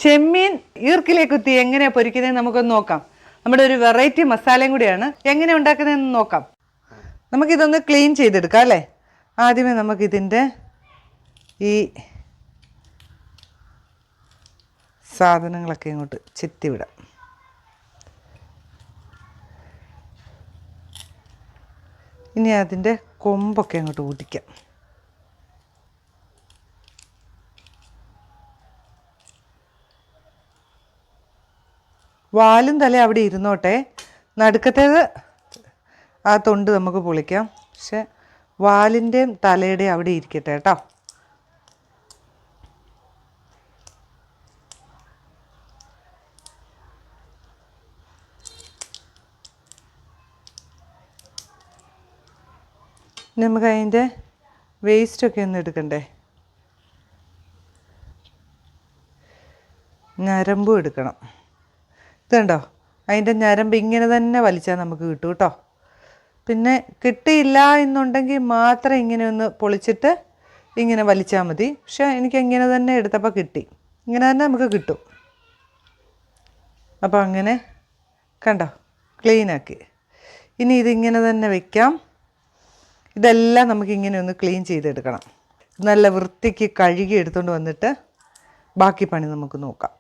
ചെമ്മീൻ ഈർക്കിലേ കുത്തി എങ്ങനെയാണ് പൊരിക്കുന്നത് നമുക്കൊന്ന് നോക്കാം. നമ്മുടെ ഒരു വെറൈറ്റി മസാലയും കൂടിയാണ്. എങ്ങനെ ഉണ്ടാക്കുന്നതെന്ന് നോക്കാം. നമുക്കിതൊന്ന് ക്ലീൻ ചെയ്തെടുക്കാം അല്ലേ. ആദ്യമേ നമുക്കിതിൻ്റെ ഈ സാധനങ്ങളൊക്കെ ഇങ്ങോട്ട് ചെത്തിവിടാം. ഇനി അതിൻ്റെ കൊമ്പൊക്കെ അങ്ങോട്ട് ഊട്ടിക്കാം. വാലും തല അവിടെ ഇരുന്നോട്ടെ. നടുക്കത്തേത് ആ തൊണ്ട് നമുക്ക് പൊളിക്കാം. പക്ഷെ വാലിൻ്റെയും തലയുടെയും അവിടെ ഇരിക്കട്ടെ കേട്ടോ. നമുക്ക് അതിൻ്റെ വേസ്റ്റൊക്കെ ഒന്ന് എടുക്കണ്ടേ. ഞരമ്പും എടുക്കണം. ഇതുണ്ടോ, അതിൻ്റെ ഞരമ്പ് ഇങ്ങനെ തന്നെ വലിച്ചാൽ നമുക്ക് കിട്ടും കേട്ടോ. പിന്നെ കിട്ടിയില്ല എന്നുണ്ടെങ്കിൽ മാത്രം ഇങ്ങനെ ഒന്ന് പൊളിച്ചിട്ട് ഇങ്ങനെ വലിച്ചാൽ മതി. പക്ഷെ എനിക്ക് ഇങ്ങനെ തന്നെ എടുത്തപ്പോൾ കിട്ടി. ഇങ്ങനെ തന്നെ നമുക്ക് കിട്ടും. അപ്പോൾ അങ്ങനെ കണ്ടോ, ക്ലീനാക്കി. ഇനി ഇതിങ്ങനെ തന്നെ വയ്ക്കാം. ഇതെല്ലാം നമുക്കിങ്ങനെ ഒന്ന് ക്ലീൻ ചെയ്തെടുക്കണം. നല്ല വൃത്തിക്ക് കഴുകി എടുത്തുകൊണ്ട് വന്നിട്ട് ബാക്കി പണി നമുക്ക് നോക്കാം.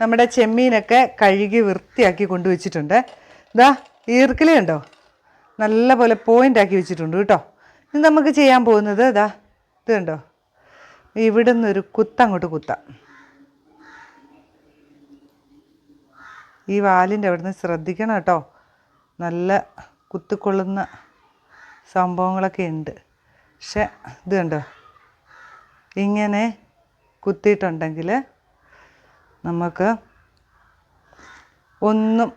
നമ്മുടെ ചെമ്മീനൊക്കെ കഴുകി വൃത്തിയാക്കി കൊണ്ടുവച്ചിട്ടുണ്ട്. ഇതാ ഈർക്കിലുണ്ടോ, നല്ല പോലെ പോയിൻ്റാക്കി വെച്ചിട്ടുണ്ട് കേട്ടോ. ഇനി നമുക്ക് ചെയ്യാൻ പോകുന്നത് ഇതാ ഇത് കണ്ടോ, ഇവിടെ നിന്നൊരു കുത്തങ്ങോട്ട് കുത്താം. ഈ വാലിൻ്റെ അവിടെ നിന്ന് ശ്രദ്ധിക്കണം കേട്ടോ. നല്ല കുത്തിക്കൊള്ളുന്ന സംഭവങ്ങളൊക്കെ ഉണ്ട്. പക്ഷെ ഇത് കണ്ടോ, ഇങ്ങനെ കുത്തിയിട്ടുണ്ടെങ്കിൽ നമുക്ക് ഒന്നും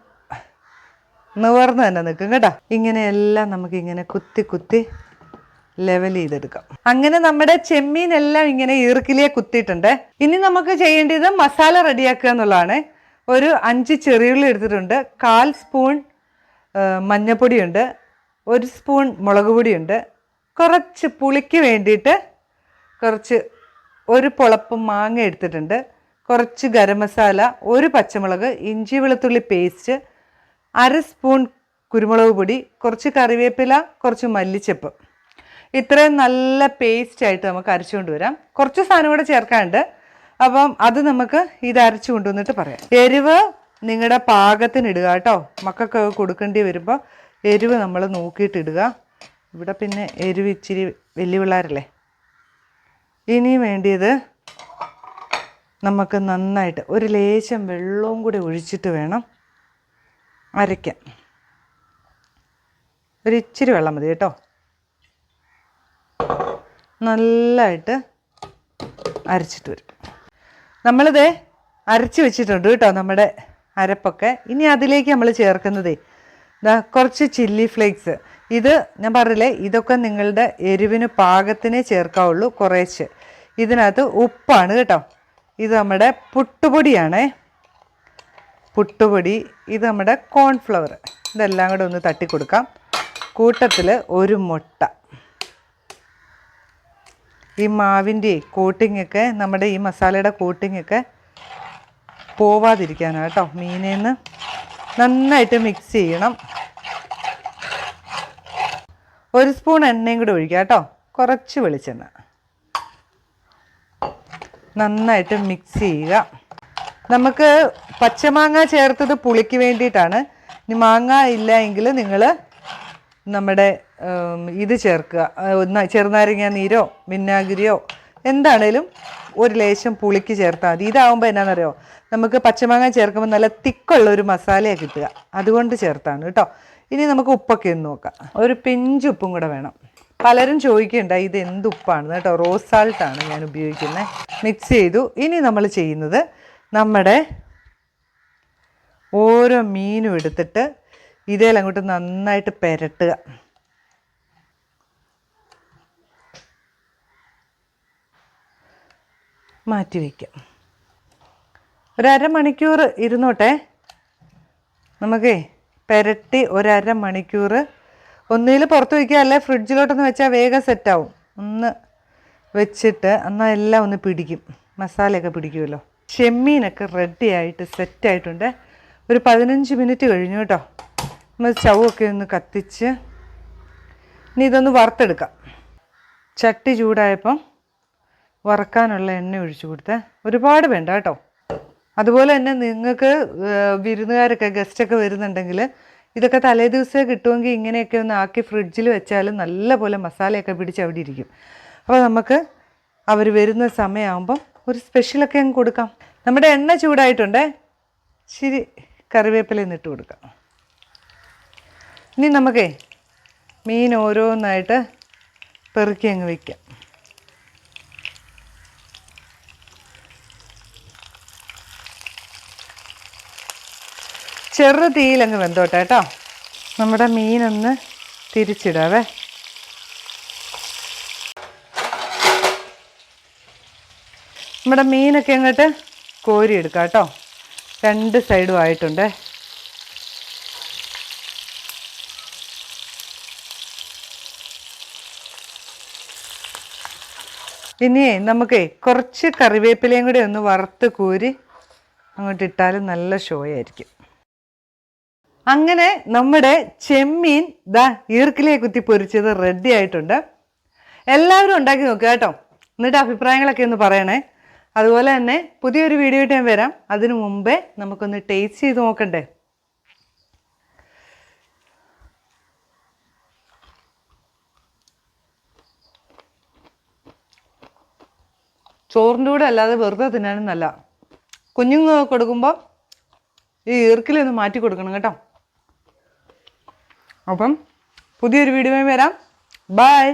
നിവർന്ന് തന്നെ നിൽക്കും കേട്ടോ. ഇങ്ങനെയെല്ലാം നമുക്കിങ്ങനെ കുത്തി കുത്തി ലെവൽ ചെയ്തെടുക്കാം. അങ്ങനെ നമ്മുടെ ചെമ്മീനെല്ലാം ഇങ്ങനെ ഈർക്കിലിയെ കുത്തിയിട്ടുണ്ട്. ഇനി നമുക്ക് ചെയ്യേണ്ടത് മസാല റെഡിയാക്കുക എന്നുള്ളതാണ്. ഒരു 5 ചെറിയുള്ളി എടുത്തിട്ടുണ്ട്. 1/4 സ്പൂൺ മഞ്ഞൾപ്പൊടിയുണ്ട്. 1 സ്പൂൺ മുളക് പൊടിയുണ്ട്. കുറച്ച് പുളിക്ക് വേണ്ടിയിട്ട് ഒരു പൊളപ്പ് മാങ്ങ എടുത്തിട്ടുണ്ട്. കുറച്ച് ഗരം മസാല, 1 പച്ചമുളക്, ഇഞ്ചി വെളുത്തുള്ളി പേസ്റ്റ്, 1/2 സ്പൂൺ കുരുമുളക് പൊടി, കുറച്ച് കറിവേപ്പില, കുറച്ച് മല്ലിച്ചപ്പ്. ഇത്രയും നല്ല പേസ്റ്റായിട്ട് നമുക്ക് അരച്ചുകൊണ്ട് വരാം. കുറച്ച് സാധനം കൂടെ ചേർക്കാനുണ്ട്. അപ്പം അത് നമുക്ക് ഇത് അരച്ചു കൊണ്ടുവന്നിട്ട് പറയാം. എരിവ് നിങ്ങളുടെ പാകത്തിന് ഇടുക കേട്ടോ. മക്കൾക്ക് കൊടുക്കേണ്ടി വരുമ്പോൾ എരിവ് നമ്മൾ നോക്കിയിട്ടിടുക. ഇവിടെ പിന്നെ എരിവ് ഇച്ചിരി വലിയ പിള്ളേരല്ലേ. ഇനി വേണ്ടിയത് നമുക്ക് നന്നായിട്ട് ഒരു ലേശം വെള്ളവും കൂടി ഒഴിച്ചിട്ട് വേണം അരയ്ക്കാൻ. ഒരിച്ചിരി വെള്ളം മതി കേട്ടോ. നല്ലതായിട്ട് അരച്ചിട്ട് വരും. നമ്മളിത് അരച്ച് വെച്ചിട്ടുണ്ട് കേട്ടോ നമ്മുടെ അരപ്പൊക്കെ. ഇനി അതിലേക്ക് നമ്മൾ ചേർക്കുന്നത് കുറച്ച് ചില്ലി ഫ്ലേക്സ്. ഇത് ഞാൻ പറഞ്ഞില്ലേ, ഇതൊക്കെ നിങ്ങളുടെ എരിവിന് പാകത്തിനേ ചേർക്കാവുള്ളൂ, കുറേശ്ശെ. ഇതിനകത്ത് ഉപ്പാണ് കേട്ടോ. ഇത് നമ്മുടെ പുട്ടുപൊടിയാണേ, പുട്ടുപൊടി. ഇത് നമ്മുടെ കോൺഫ്ലവർ. ഇതെല്ലാം കൂടെ ഒന്ന് തട്ടിക്കൊടുക്കാം. കൂട്ടത്തിൽ 1 മുട്ട. ഈ മാവിൻ്റെ കോട്ടിങ്ങൊക്കെ, നമ്മുടെ ഈ മസാലയുടെ കോട്ടിങ്ങൊക്കെ പോവാതിരിക്കാനാണ് കേട്ടോ. മീനേന്ന് നന്നായിട്ട് മിക്സ് ചെയ്യണം. 1 സ്പൂൺ എണ്ണയും കൂടെ ഒഴിക്കുക കേട്ടോ. കുറച്ച് വെളിച്ചെണ്ണ. നന്നായിട്ട് മിക്സ് ചെയ്യുക. നമുക്ക് പച്ചമാങ്ങ ചേർത്തത് പുളിക്ക് വേണ്ടിയിട്ടാണ്. ഇനി മാങ്ങ ഇല്ല എങ്കിൽ നിങ്ങൾ നമ്മുടെ ഇത് ചേർക്കുക. ചെറുനാരങ്ങ നീരോ വിനാഗിരിയോ എന്താണേലും ഒരു ലേശം പുളിക്ക് ചേർത്താൽ മതി. ഇതാവുമ്പോൾ എന്നാണെന്നറിയോ, നമുക്ക് പച്ചമാങ്ങ ചേർക്കുമ്പോൾ നല്ല തിക്കുള്ളൊരു മസാലയാണ് കിട്ടുക. അതുകൊണ്ട് ചേർത്താണ് കേട്ടോ. ഇനി നമുക്ക് ഉപ്പൊക്കെ ഒന്ന് നോക്കാം. ഒരു പിഞ്ച് ഉപ്പും കൂടെ വേണം. പലരും ചോദിക്കണ്ട ഇത് എന്ത് ഉപ്പാണ് കേട്ടോ. റോസ് സാൾട്ടാണ് ഞാൻ ഉപയോഗിക്കുന്നത്. മിക്സ് ചെയ്തു. ഇനി നമ്മൾ ചെയ്യുന്നത് നമ്മുടെ ഓരോ മീനും എടുത്തിട്ട് ഇതേലങ്ങോട്ട് നന്നായിട്ട് പുരട്ടുക. മാറ്റി വയ്ക്കാം. ഒരു അരമണിക്കൂർ ഇരുന്നോട്ടെ. നമുക്കേ പുരട്ടി ഒരു അരമണിക്കൂർ ഒന്നുകിൽ പുറത്ത് വയ്ക്കുക, അല്ലെ ഫ്രിഡ്ജിലോട്ടൊന്ന് വെച്ചാൽ വേഗം സെറ്റാവും. ഒന്ന് വെച്ചിട്ട് എന്നാൽ എല്ലാം ഒന്ന് പിടിക്കും, മസാലയൊക്കെ പിടിക്കുമല്ലോ. ചെമ്മീനൊക്കെ റെഡി ആയിട്ട് സെറ്റായിട്ടുണ്ട്. ഒരു 15 മിനിറ്റ് കഴിഞ്ഞു കേട്ടോ. നമ്മൾ സ്റ്റൗവൊക്കെ ഒന്ന് കത്തിച്ച് ഇനി ഇതൊന്ന് വറുത്തെടുക്കാം. ചട്ടി ചൂടായപ്പം വറക്കാനുള്ള എണ്ണ ഒഴിച്ചു കൊടുത്തേ. ഒരുപാട് വേണ്ട കേട്ടോ. അതുപോലെ തന്നെ നിങ്ങൾക്ക് വിരുന്നുകാരൊക്കെ ഗസ്റ്റൊക്കെ വരുന്നുണ്ടെങ്കിൽ ഇതൊക്കെ തലേ ദിവസമേ കിട്ടുമെങ്കിൽ ഇങ്ങനെയൊക്കെ ഒന്ന് ആക്കി ഫ്രിഡ്ജിൽ വെച്ചാലും നല്ല പോലെ മസാലയൊക്കെ പിടിച്ച് അവിടെ ഇരിക്കും. അപ്പോൾ നമുക്ക് അവർ വരുന്ന സമയമാകുമ്പം ഒരു സ്പെഷ്യലൊക്കെ അങ്ങ് കൊടുക്കാം. നമ്മുടെ എണ്ണ ചൂടായിട്ടുണ്ടേ. ശരി, കറിവേപ്പില ഇട്ട് കൊടുക്കാം. ഇനി നമുക്കേ മീൻ ഓരോന്നായിട്ട് പെറുക്കി അങ്ങ് വയ്ക്കാം. ചെറു തീയിലങ്ങ് വെന്തോട്ടെ കേട്ടോ. നമ്മുടെ മീനൊന്ന് തിരിച്ചിടാവേ. നമ്മുടെ മീനൊക്കെ അങ്ങോട്ട് കോരിയെടുക്കാം കേട്ടോ. 2 സൈഡും ആയിട്ടുണ്ട്. ഇനിയേ നമുക്കേ കുറച്ച് കറിവേപ്പിലയും കൂടി ഒന്ന് വറുത്ത് കോരി അങ്ങോട്ട് ഇട്ടാലും നല്ല ഷോയായിരിക്കും. അങ്ങനെ നമ്മുടെ ചെമ്മീൻ ഈർക്കിലിയെ കുത്തി പൊരിച്ചത് റെഡി ആയിട്ടുണ്ട്. എല്ലാവരും ഉണ്ടാക്കി നോക്കുക കേട്ടോ. എന്നിട്ട് അഭിപ്രായങ്ങളൊക്കെ ഒന്ന് പറയണേ. അതുപോലെ തന്നെ പുതിയൊരു വീഡിയോ ആയിട്ട് ഞാൻ വരാം. അതിനു മുമ്പേ നമുക്കൊന്ന് ടേസ്റ്റ് ചെയ്ത് നോക്കണ്ടേ. ചോറിൻ്റെ കൂടെ അല്ലാതെ വെറുതെ തിന്നാനും നല്ല. കുഞ്ഞുങ്ങൾ കൊടുക്കുമ്പോൾ ഈ ഈർക്കിലൊന്ന് മാറ്റി കൊടുക്കണം കേട്ടോ. അപ്പം പുതിയൊരു വീഡിയോയിൽ വരാം. ബൈ.